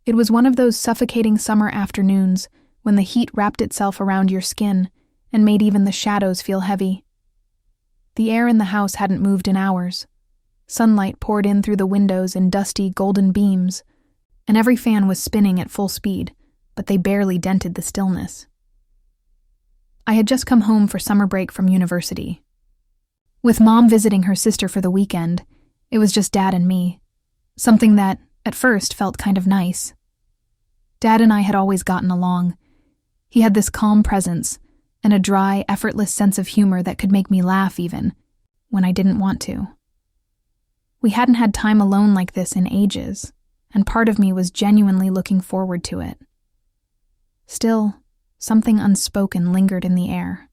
It was one of those suffocating summer afternoons when the heat wrapped itself around your skin and made even the shadows feel heavy. The air in the house hadn't moved in hours. Sunlight poured in through the windows in dusty, golden beams, and every fan was spinning at full speed, but they barely dented the stillness. I had just come home for summer break from university. With Mom visiting her sister for the weekend, it was just Dad and me, something that, at first, felt kind of nice. Dad and I had always gotten along. He had this calm presence and a dry, effortless sense of humor that could make me laugh even, when I didn't want to. We hadn't had time alone like this in ages, and part of me was genuinely looking forward to it. Still, something unspoken lingered in the air.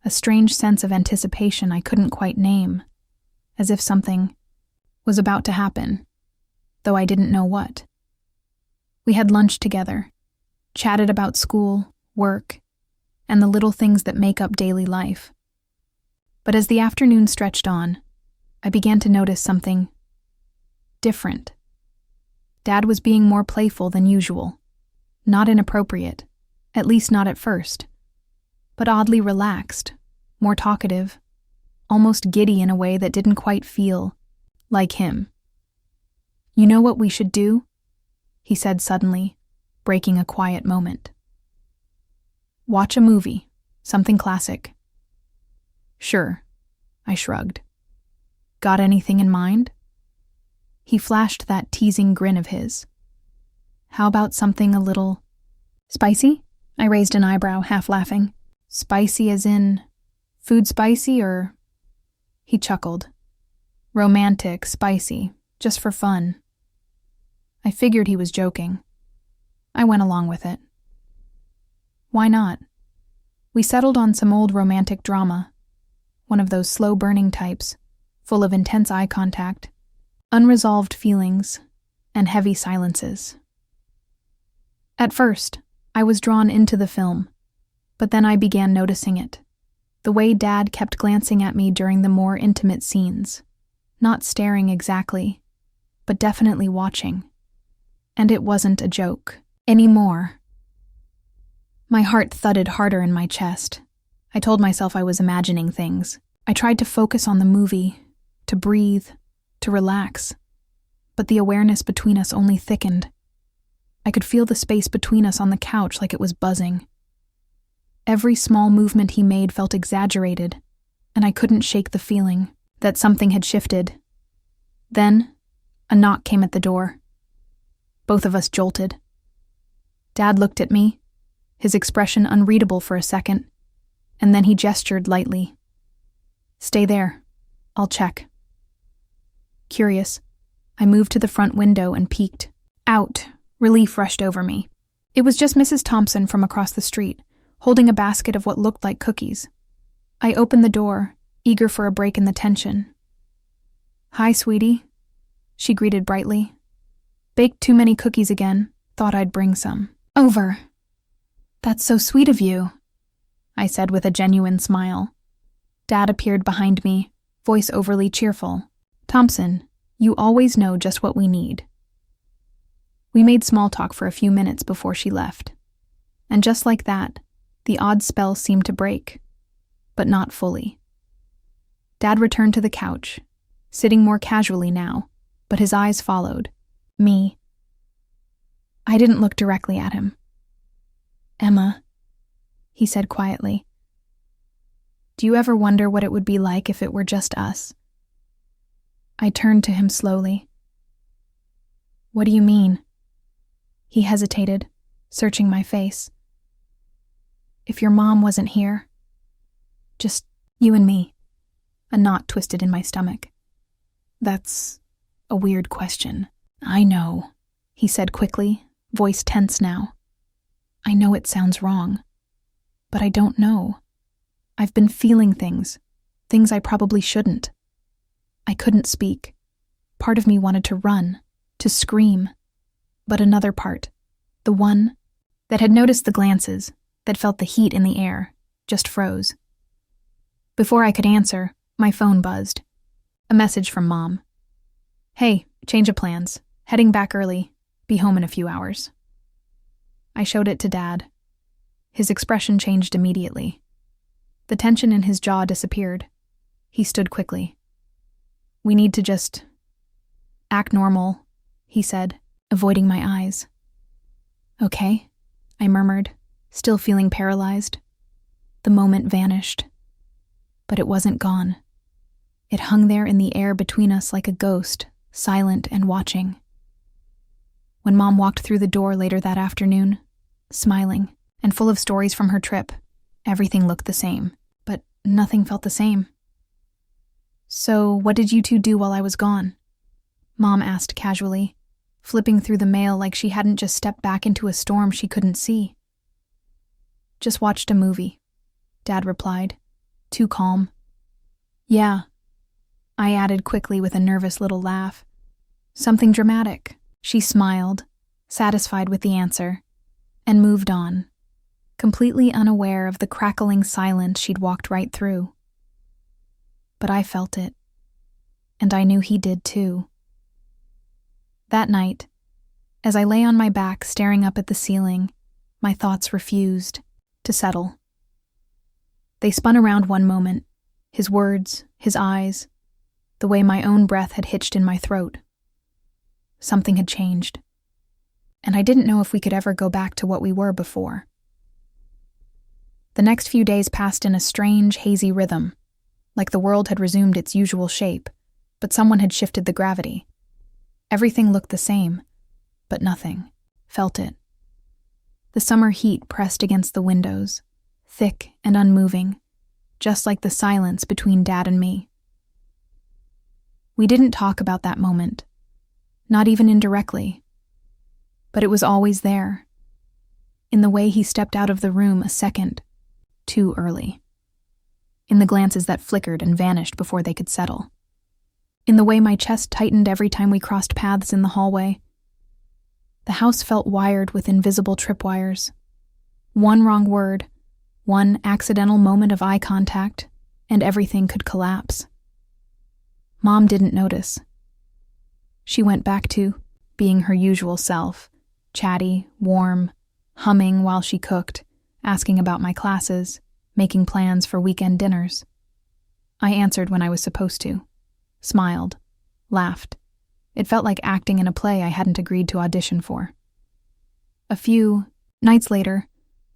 A strange sense of anticipation I couldn't quite name, as if something was about to happen, though I didn't know what. We had lunch together, chatted about school, work, and the little things that make up daily life. But as the afternoon stretched on, I began to notice something different. Dad was being more playful than usual, not inappropriate, at least not at first, but oddly relaxed, more talkative, almost giddy in a way that didn't quite feel like him. "You know what we should do?" he said suddenly, breaking a quiet moment. "Watch a movie, something classic." "Sure," I shrugged. "Got anything in mind?" He flashed that teasing grin of his. "How about something a little spicy?" I raised an eyebrow, half laughing. "Spicy as in food spicy, or?" He chuckled. "Romantic, spicy, just for fun." I figured he was joking. I went along with it. Why not? We settled on some old romantic drama, one of those slow-burning types, full of intense eye contact, unresolved feelings, and heavy silences. At first, I was drawn into the film, but then I began noticing it, the way Dad kept glancing at me during the more intimate scenes, not staring exactly, but definitely watching. And it wasn't a joke anymore. My heart thudded harder in my chest. I told myself I was imagining things. I tried to focus on the movie, to breathe, to relax, but the awareness between us only thickened. I could feel the space between us on the couch like it was buzzing. Every small movement he made felt exaggerated, and I couldn't shake the feeling that something had shifted. Then, a knock came at the door. Both of us jolted. Dad looked at me, his expression unreadable for a second, and then he gestured lightly. "Stay there. I'll check." Curious, I moved to the front window and peeked. Out, relief rushed over me. It was just Mrs. Thompson from across the street, holding a basket of what looked like cookies. I opened the door, eager for a break in the tension. "Hi, sweetie," she greeted brightly. "Baked too many cookies again. Thought I'd bring some over." "That's so sweet of you," I said with a genuine smile. Dad appeared behind me, voice overly cheerful. "Thompson, you always know just what we need." We made small talk for a few minutes before she left. And just like that, the odd spell seemed to break, but not fully. Dad returned to the couch, sitting more casually now, but his eyes followed me. I didn't look directly at him. "Emma," he said quietly, "do you ever wonder what it would be like if it were just us?" I turned to him slowly. "What do you mean?" He hesitated, searching my face. "If your mom wasn't here, just you and me." A knot twisted in my stomach. "That's a weird question." "I know," he said quickly, voice tense now. "I know it sounds wrong, but I don't know. I've been feeling things I probably shouldn't." I couldn't speak. Part of me wanted to run, to scream, but another part, the one that had noticed the glances, that felt the heat in the air, just froze. Before I could answer, my phone buzzed. A message from Mom. "Hey, change of plans. Heading back early. Be home in a few hours. I showed it to Dad. His expression changed immediately. The tension in his jaw disappeared. He stood quickly. We need to just act normal, he said, avoiding my eyes. Okay, I murmured, still feeling paralyzed. The moment vanished. But it wasn't gone. It hung there in the air between us like a ghost, silent and watching. When Mom walked through the door later that afternoon, smiling and full of stories from her trip, everything looked the same, but nothing felt the same. So, what did you two do while I was gone? Mom asked casually, flipping through the mail like she hadn't just stepped back into a storm she couldn't see. Just watched a movie, Dad replied, too calm. Yeah, I added quickly with a nervous little laugh. Something dramatic. She smiled, satisfied with the answer, and moved on, completely unaware of the crackling silence she'd walked right through. But I felt it, and I knew he did too. That night, as I lay on my back staring up at the ceiling, my thoughts refused to settle. They spun around one moment, his words, his eyes, the way my own breath had hitched in my throat. Something had changed, and I didn't know if we could ever go back to what we were before. The next few days passed in a strange, hazy rhythm, like the world had resumed its usual shape, but someone had shifted the gravity. Everything looked the same, but nothing felt it. The summer heat pressed against the windows, thick and unmoving, just like the silence between Dad and me. We didn't talk about that moment, not even indirectly, but it was always there, in the way he stepped out of the room a second too early, in the glances that flickered and vanished before they could settle, in the way my chest tightened every time we crossed paths in the hallway. The house felt wired with invisible tripwires. One wrong word, one accidental moment of eye contact, and everything could collapse. Mom didn't notice. She went back to being her usual self, chatty, warm, humming while she cooked, asking about my classes, making plans for weekend dinners. I answered when I was supposed to, smiled, laughed. It felt like acting in a play I hadn't agreed to audition for. A few nights later,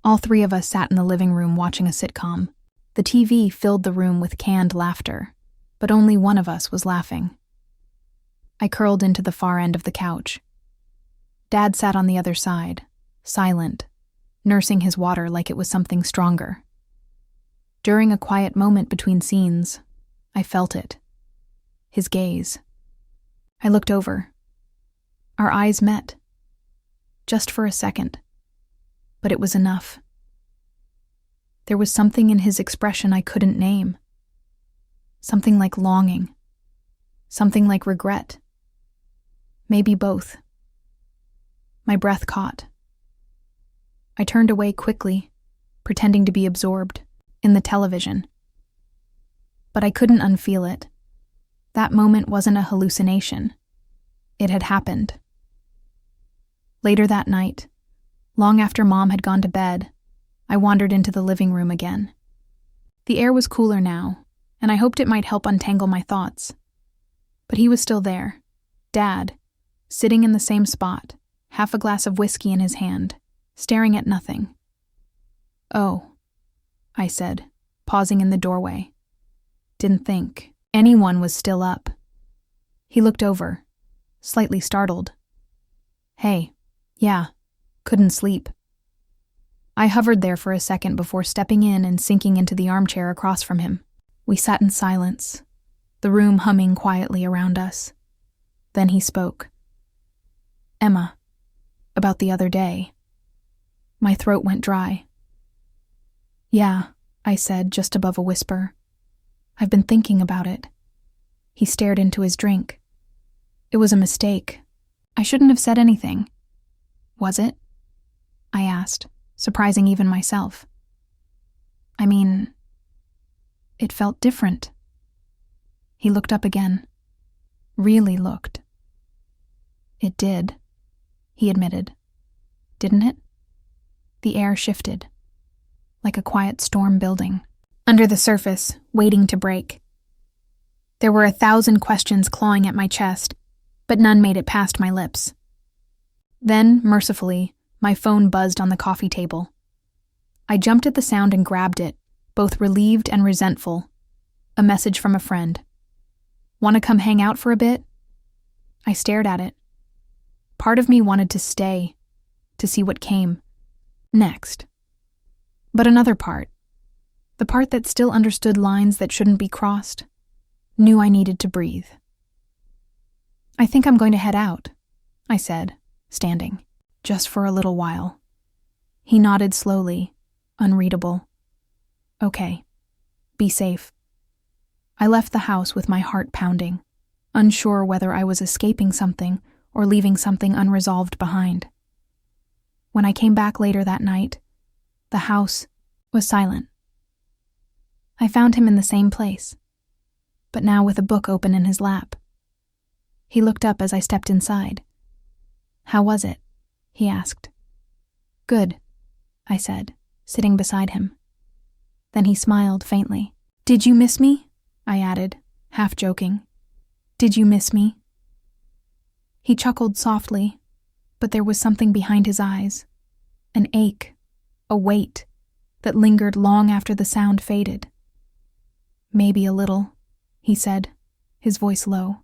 all three of us sat in the living room watching a sitcom. The TV filled the room with canned laughter, but only one of us was laughing. I curled into the far end of the couch. Dad sat on the other side, silent, nursing his water like it was something stronger. During a quiet moment between scenes, I felt it. His gaze. I looked over. Our eyes met. Just for a second. But it was enough. There was something in his expression I couldn't name. Something like longing. Something like regret. Maybe both. My breath caught. I turned away quickly, pretending to be absorbed in the television. But I couldn't unfeel it. That moment wasn't a hallucination. It had happened. Later that night, long after Mom had gone to bed, I wandered into the living room again. The air was cooler now, and I hoped it might help untangle my thoughts. But he was still there, Dad, sitting in the same spot, half a glass of whiskey in his hand, staring at nothing. "Oh," I said, pausing in the doorway. Didn't think anyone was still up. He looked over, slightly startled. "Hey, yeah, couldn't sleep." I hovered there for a second before stepping in and sinking into the armchair across from him. We sat in silence, the room humming quietly around us. Then he spoke. "Emma, about the other day." My throat went dry. "Yeah," I said, just above a whisper. "I've been thinking about it." He stared into his drink. "It was a mistake. I shouldn't have said anything." "Was it?" I asked, surprising even myself. "I mean, it felt different." He looked up again. Really looked. It did. he admitted. Didn't it? The air shifted, like a quiet storm building, under the surface, waiting to break. There were 1,000 questions clawing at my chest, but none made it past my lips. Then, mercifully, my phone buzzed on the coffee table. I jumped at the sound and grabbed it, both relieved and resentful. A message from a friend. "Want to come hang out for a bit?" I stared at it. Part of me wanted to stay, to see what came next. But another part, the part that still understood lines that shouldn't be crossed, knew I needed to breathe. "I think I'm going to head out," I said, standing, "just for a little while." He nodded slowly, unreadable. "Okay. Be safe." I left the house with my heart pounding, unsure whether I was escaping something or leaving something unresolved behind. When I came back later that night, the house was silent. I found him in the same place, but now with a book open in his lap. He looked up as I stepped inside. "How was it?" he asked. "Good," I said, sitting beside him. Then he smiled faintly. "Did you miss me?" I added, half joking. "Did you miss me?" He chuckled softly, but there was something behind his eyes, an ache, a weight, that lingered long after the sound faded. "Maybe a little," he said, his voice low.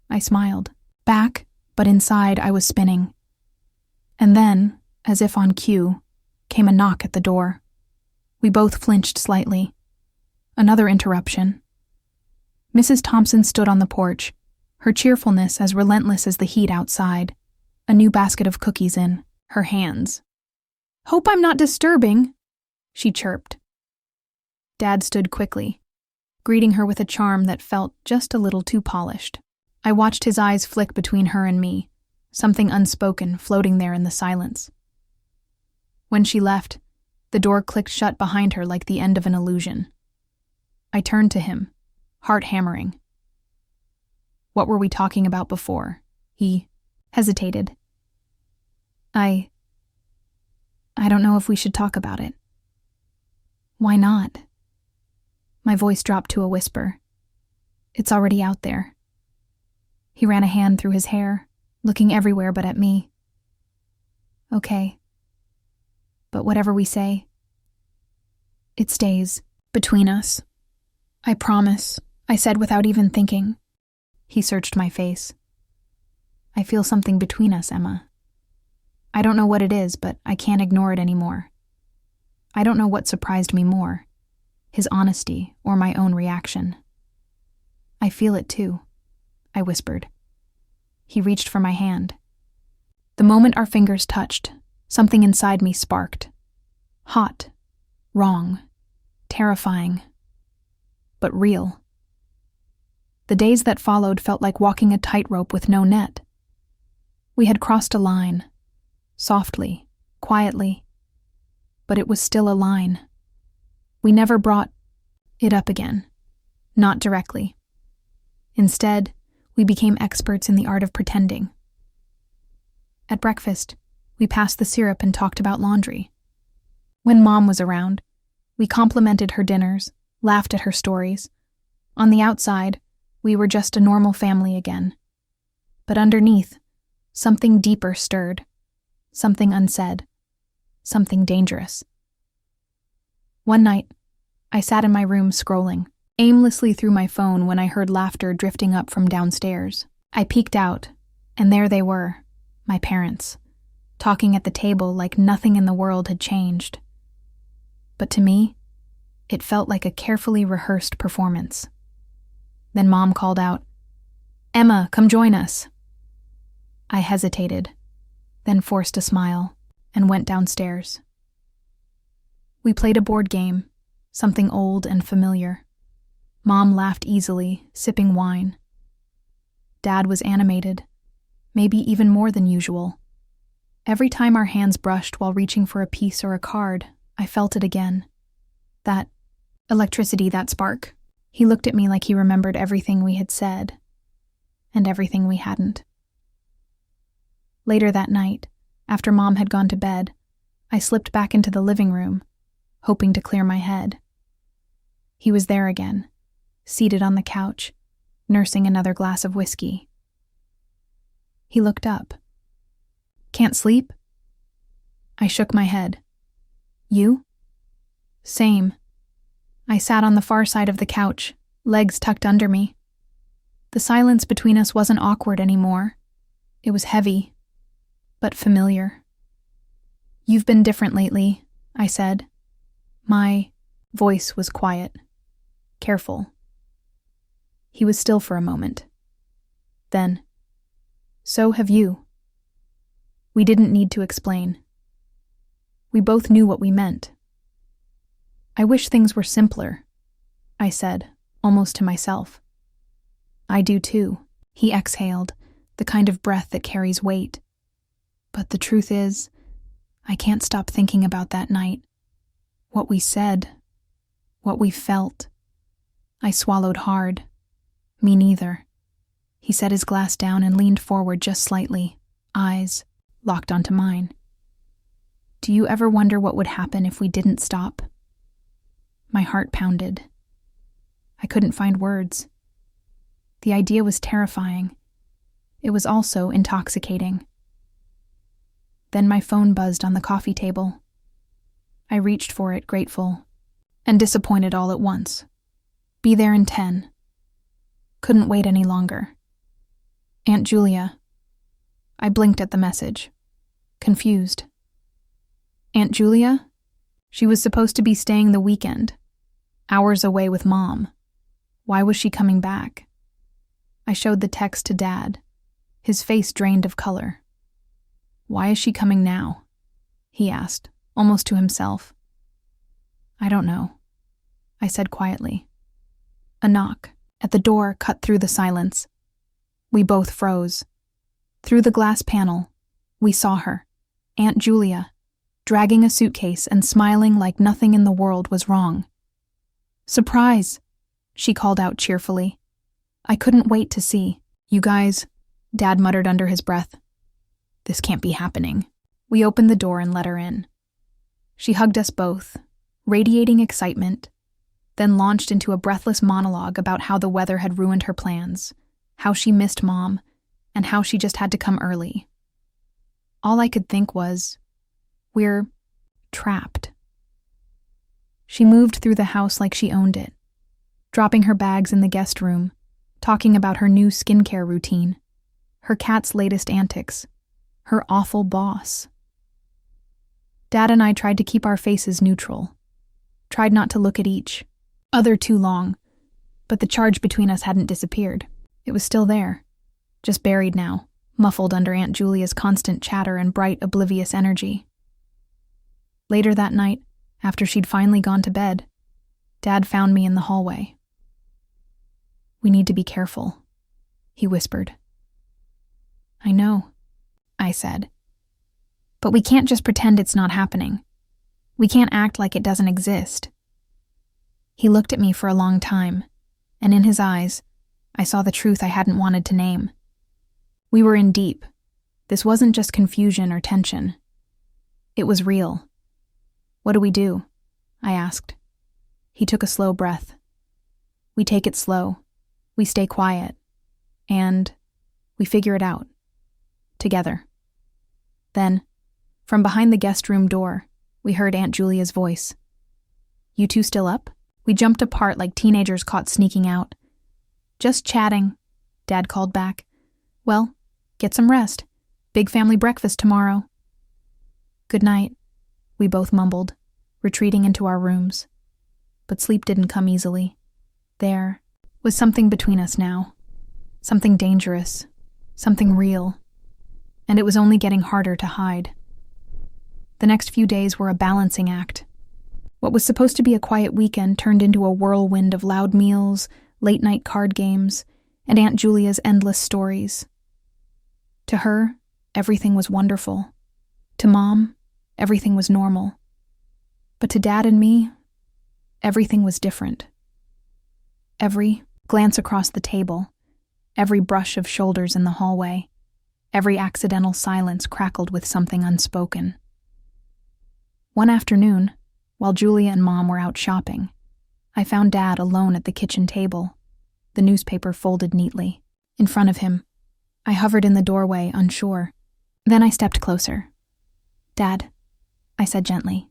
I smiled, back, but inside I was spinning. And then, as if on cue, came a knock at the door. We both flinched slightly. Another interruption. Mrs. Thompson stood on the porch, her cheerfulness as relentless as the heat outside, a new basket of cookies in her hands. "Hope I'm not disturbing," she chirped. Dad stood quickly, greeting her with a charm that felt just a little too polished. I watched his eyes flick between her and me, something unspoken floating there in the silence. When she left, the door clicked shut behind her like the end of an illusion. I turned to him, heart hammering. "What were we talking about before?" He hesitated. I don't know if we should talk about it." "Why not?" My voice dropped to a whisper. "It's already out there." He ran a hand through his hair, looking everywhere but at me. "Okay. But whatever we say, it stays between us. I promise," I said without even thinking. He searched my face. "I feel something between us, Emma. I don't know what it is, but I can't ignore it anymore. I don't know what surprised me more, his honesty or my own reaction." "I feel it too," I whispered. He reached for my hand. The moment our fingers touched, something inside me sparked. Hot, wrong, terrifying, but real. The days that followed felt like walking a tightrope with no net. We had crossed a line, softly, quietly, but it was still a line. We never brought it up again, not directly. Instead, we became experts in the art of pretending. At breakfast, we passed the syrup and talked about laundry. When Mom was around, we complimented her dinners, laughed at her stories. On the outside, we were just a normal family again. But underneath, something deeper stirred, something unsaid, something dangerous. One night, I sat in my room scrolling, aimlessly through my phone when I heard laughter drifting up from downstairs. I peeked out, and there they were, my parents, talking at the table like nothing in the world had changed. But to me, it felt like a carefully rehearsed performance. Then Mom called out, "Emma, come join us." I hesitated, then forced a smile, and went downstairs. We played a board game, something old and familiar. Mom laughed easily, sipping wine. Dad was animated, maybe even more than usual. Every time our hands brushed while reaching for a piece or a card, I felt it again. That electricity, that spark. He looked at me like he remembered everything we had said, and everything we hadn't. Later that night, after Mom had gone to bed, I slipped back into the living room, hoping to clear my head. He was there again, seated on the couch, nursing another glass of whiskey. He looked up. "Can't sleep?" I shook my head. "You?" "Same." I sat on the far side of the couch, legs tucked under me. The silence between us wasn't awkward anymore. It was heavy, but familiar. "You've been different lately," I said. My voice was quiet, careful. He was still for a moment. Then, "So have you." We didn't need to explain. We both knew what we meant. "I wish things were simpler," I said, almost to myself. "I do too," he exhaled, the kind of breath that carries weight. "But the truth is, I can't stop thinking about that night. What we said, what we felt." I swallowed hard. "Me neither." He set his glass down and leaned forward just slightly, eyes locked onto mine. "Do you ever wonder what would happen if we didn't stop?" My heart pounded. I couldn't find words. The idea was terrifying. It was also intoxicating. Then my phone buzzed on the coffee table. I reached for it, grateful, and disappointed all at once. Be there in 10. Couldn't wait any longer. "Aunt Julia." I blinked at the message, confused. Aunt Julia? She was supposed to be staying the weekend, hours away with Mom. Why was she coming back? I showed the text to Dad, his face drained of color. "Why is she coming now?" he asked, almost to himself. "I don't know," I said quietly. A knock at the door cut through the silence. We both froze. Through the glass panel, we saw her, Aunt Julia, dragging a suitcase and smiling like nothing in the world was wrong. "Surprise!" she called out cheerfully. I couldn't wait to see. "You guys," Dad muttered under his breath. "This can't be happening." We opened the door and let her in. She hugged us both, radiating excitement, then launched into a breathless monologue about how the weather had ruined her plans, how she missed Mom, and how she just had to come early. All I could think was, we're trapped. She moved through the house like she owned it, dropping her bags in the guest room, talking about her new skincare routine, her cat's latest antics, her awful boss. Dad and I tried to keep our faces neutral, tried not to look at each other too long, but the charge between us hadn't disappeared. It was still there, just buried now, muffled under Aunt Julia's constant chatter and bright, oblivious energy. Later that night, after she'd finally gone to bed, Dad found me in the hallway. "We need to be careful," he whispered. "I know," I said. "But we can't just pretend it's not happening. We can't act like it doesn't exist." He looked at me for a long time, and in his eyes, I saw the truth I hadn't wanted to name. We were in deep. This wasn't just confusion or tension. It was real. "What do we do?" I asked. He took a slow breath. "We take it slow. We stay quiet. And we figure it out. Together." Then, from behind the guest room door, we heard Aunt Julia's voice. "You two still up?" We jumped apart like teenagers caught sneaking out. "Just chatting," Dad called back. "Well, get some rest. Big family breakfast tomorrow." "Good night," we both mumbled, retreating into our rooms. But sleep didn't come easily. There was something between us now. Something dangerous. Something real. And it was only getting harder to hide. The next few days were a balancing act. What was supposed to be a quiet weekend turned into a whirlwind of loud meals, late-night card games, and Aunt Julia's endless stories. To her, everything was wonderful. To Mom, everything was normal. But to Dad and me, everything was different. Every glance across the table, every brush of shoulders in the hallway, Every accidental silence crackled with something unspoken. One afternoon, while Julia and Mom were out shopping, I found Dad alone at the kitchen table, the newspaper folded neatly. In front of him, I hovered in the doorway, unsure. Then I stepped closer. "Dad," I said gently.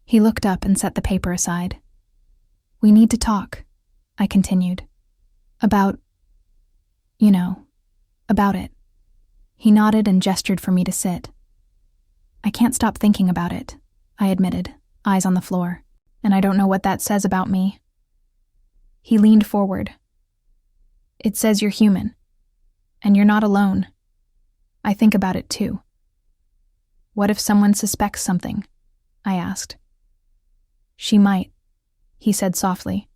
He looked up and set the paper aside. "We need to talk," I continued. About it." He nodded and gestured for me to sit. "I can't stop thinking about it," I admitted, eyes on the floor, "and I don't know what that says about me." He leaned forward. "It says you're human, and you're not alone. I think about it too." "What if someone suspects something?" I asked. "She might," he said softly,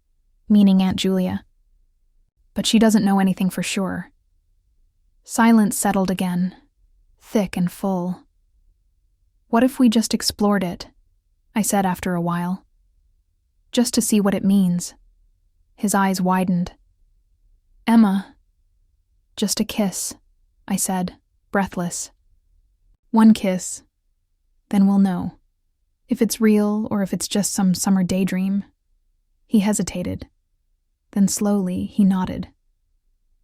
meaning Aunt Julia. "But she doesn't know anything for sure." Silence settled again, thick and full. "What if we just explored it?" I said after a while. "Just to see what it means." His eyes widened. "Emma." "Just a kiss," I said, breathless. "One kiss. Then we'll know. If it's real or if it's just some summer daydream." He hesitated. Then slowly he nodded.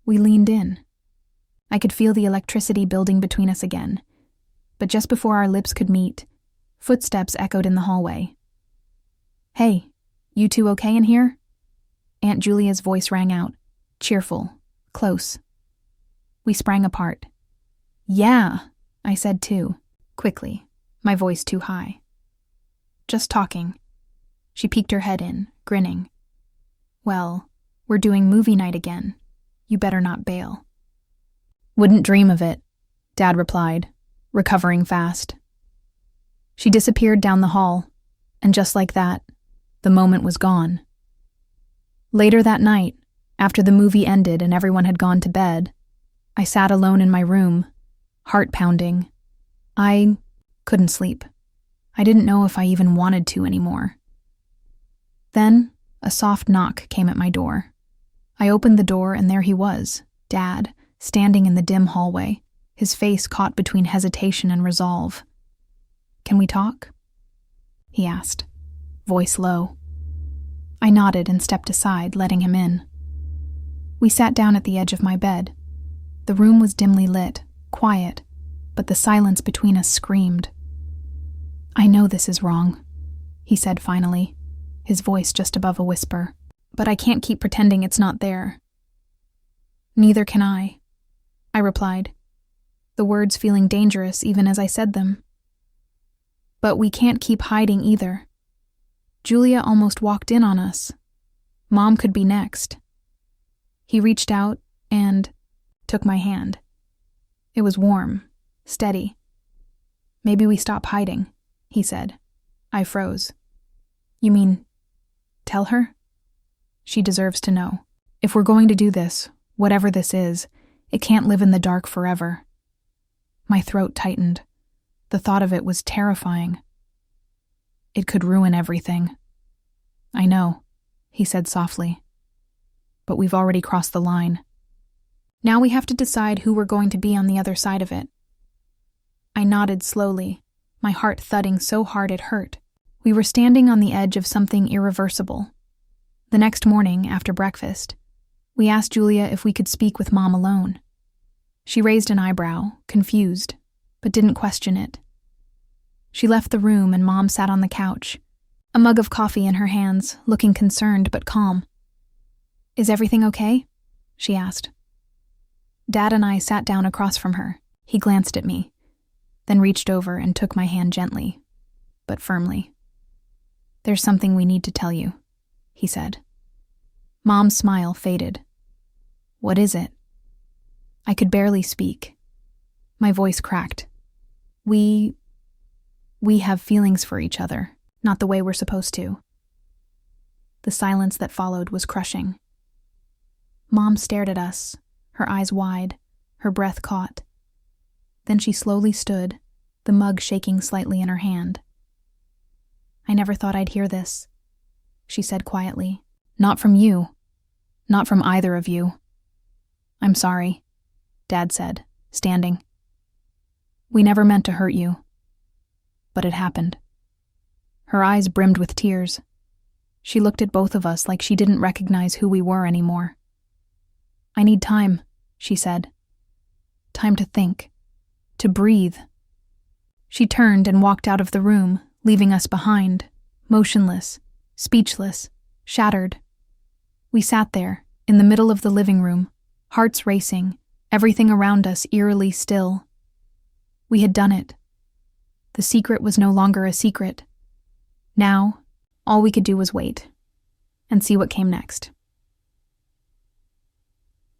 We leaned in. I could feel the electricity building between us again. But just before our lips could meet, footsteps echoed in the hallway. "Hey, you two okay in here?" Aunt Julia's voice rang out, cheerful, close. We sprang apart. "Yeah," I said too, quickly, my voice too high. "Just talking." She peeked her head in, grinning. "Well, we're doing movie night again. You better not bail." "Wouldn't dream of it," Dad replied, recovering fast. She disappeared down the hall, and just like that, the moment was gone. Later that night, after the movie ended and everyone had gone to bed, I sat alone in my room, heart pounding. I couldn't sleep. I didn't know if I even wanted to anymore. Then, a soft knock came at my door. I opened the door and there he was, Dad, standing in the dim hallway, his face caught between hesitation and resolve. "Can we talk?" he asked, voice low. I nodded and stepped aside, letting him in. We sat down at the edge of my bed. The room was dimly lit, quiet, but the silence between us screamed. "I know this is wrong," he said finally, his voice just above a whisper, "but I can't keep pretending it's not there." "Neither can I replied, the words feeling dangerous even as I said them. "But we can't keep hiding either. Julia almost walked in on us. Mom could be next." He reached out and took my hand. It was warm, steady. "Maybe we stop hiding," he said. I froze. "You mean, tell her? She deserves to know. If we're going to do this, whatever this is, it can't live in the dark forever." My throat tightened. The thought of it was terrifying. "It could ruin everything." "I know," he said softly. "But we've already crossed the line. Now we have to decide who we're going to be on the other side of it." I nodded slowly, my heart thudding so hard it hurt. We were standing on the edge of something irreversible. The next morning, after breakfast, we asked Julia if we could speak with Mom alone. She raised an eyebrow, confused, but didn't question it. She left the room and Mom sat on the couch, a mug of coffee in her hands, looking concerned but calm. "Is everything okay?" she asked. Dad and I sat down across from her. He glanced at me, then reached over and took my hand gently, but firmly. "There's something we need to tell you," he said. Mom's smile faded. "What is it?" I could barely speak. My voice cracked. We have feelings for each other, not the way we're supposed to." The silence that followed was crushing. Mom stared at us, her eyes wide, her breath caught. Then she slowly stood, the mug shaking slightly in her hand. "I never thought I'd hear this," she said quietly. "Not from you. Not from either of you." "I'm sorry," Dad said, standing. "We never meant to hurt you. But it happened." Her eyes brimmed with tears. She looked at both of us like she didn't recognize who we were anymore. "I need time," she said. "Time to think. To breathe." She turned and walked out of the room, leaving us behind, motionless, speechless, shattered. We sat there, in the middle of the living room, hearts racing, everything around us eerily still. We had done it. The secret was no longer a secret. Now, all we could do was wait, and see what came next.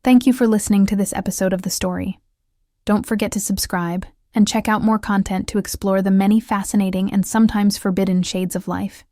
Thank you for listening to this episode of The Story. Don't forget to subscribe and check out more content to explore the many fascinating and sometimes forbidden shades of life.